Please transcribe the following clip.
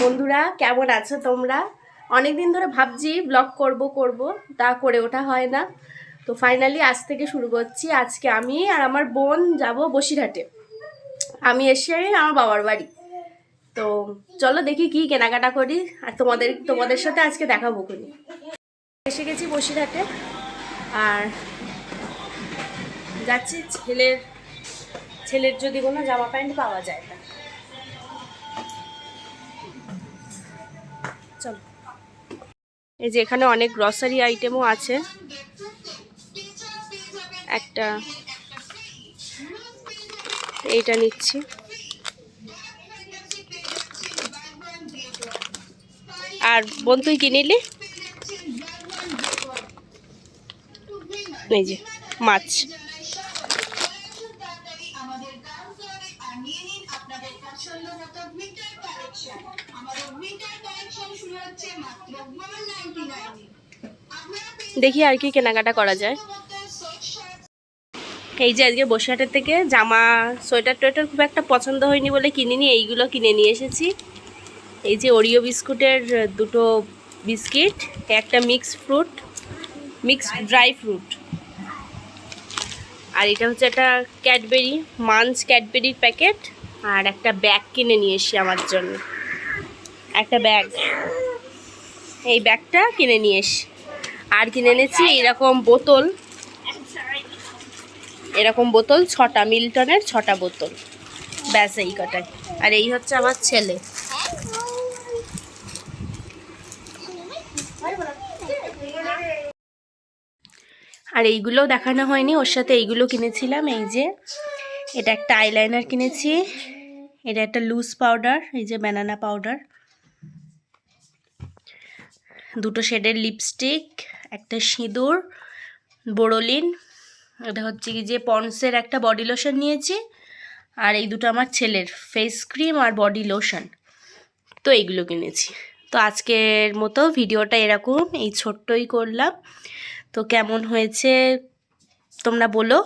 বন্ধুরা কেমন আছো তোমরা? অনেকদিন ধরে ভাবছি ব্লগ করব তা করে ওঠা হয় না। তো ফাইনালি আজ থেকে শুরু করছি। আজকে আমি আর আমার বোন যাব বসিরহাটে। আমি এসে আমার বাবার বাড়ি। তো চলো দেখি কি কেনাকাটা করি আর তোমাদের সাথে আজকে দেখাবো করি। এসে গেছি বসিরহাটে আর যাচ্ছি ছেলের যদি কোনো জামা প্যান্ট পাওয়া যায় তা। চলো, এই যে এখানে অনেক গ্রসারি আইটেমও আছে। একটা এইটা নিচ্ছি। আর বোন তুই কি নিলি? এই যে মাছ। দেখি আর কি কেনাকাটা করা যায়। এই যে আজকে বসিরহাটের থেকে জামা সোয়েটার টোয়েটার খুব একটা পছন্দ হয়নি বলে কিনিনি, এইগুলো কিনে নিয়ে এসেছি। এই যে ওরিও বিস্কুটের দুটো বিস্কিট, একটা মিক্সড ড্রাই ফ্রুট, আর এটা হচ্ছে একটা ক্যাডবেরির প্যাকেট। আর একটা ব্যাগ কিনে নিয়ে এসি আমার জন্য, একটা ব্যাগ, এই ব্যাগটা কিনে নিয়ে এসি। আর কিনে এনেছি এরকম বোতল 6টা, মিল্টনের 6টা বোতল, ব্যাস এই কটাই। আর এই হচ্ছে আমার ছেলে। আর এইগুলো দেখানো হয়নি, ওর সাথে এইগুলো কিনেছিলাম। এই যে এটা একটা আইলাইনার কিনেছি, এটা একটা লুজ পাউডার, এই যে ব্যানানা পাউডার, দুটো শেডের লিপস্টিক, একটা সিঁদুর, বোরোলিন, এটা হচ্ছে কি যে পন্ডসের একটা বডি লোশন নিয়েছি। আর এই দুটো আমার ছেলের ফেস ক্রিম আর বডি লোশন। তো এইগুলো কিনেছি। তো আজকের মতো ভিডিওটা এরকম এই ছোট্টই করলাম। তো কেমন হয়েছে তোমরা বলো।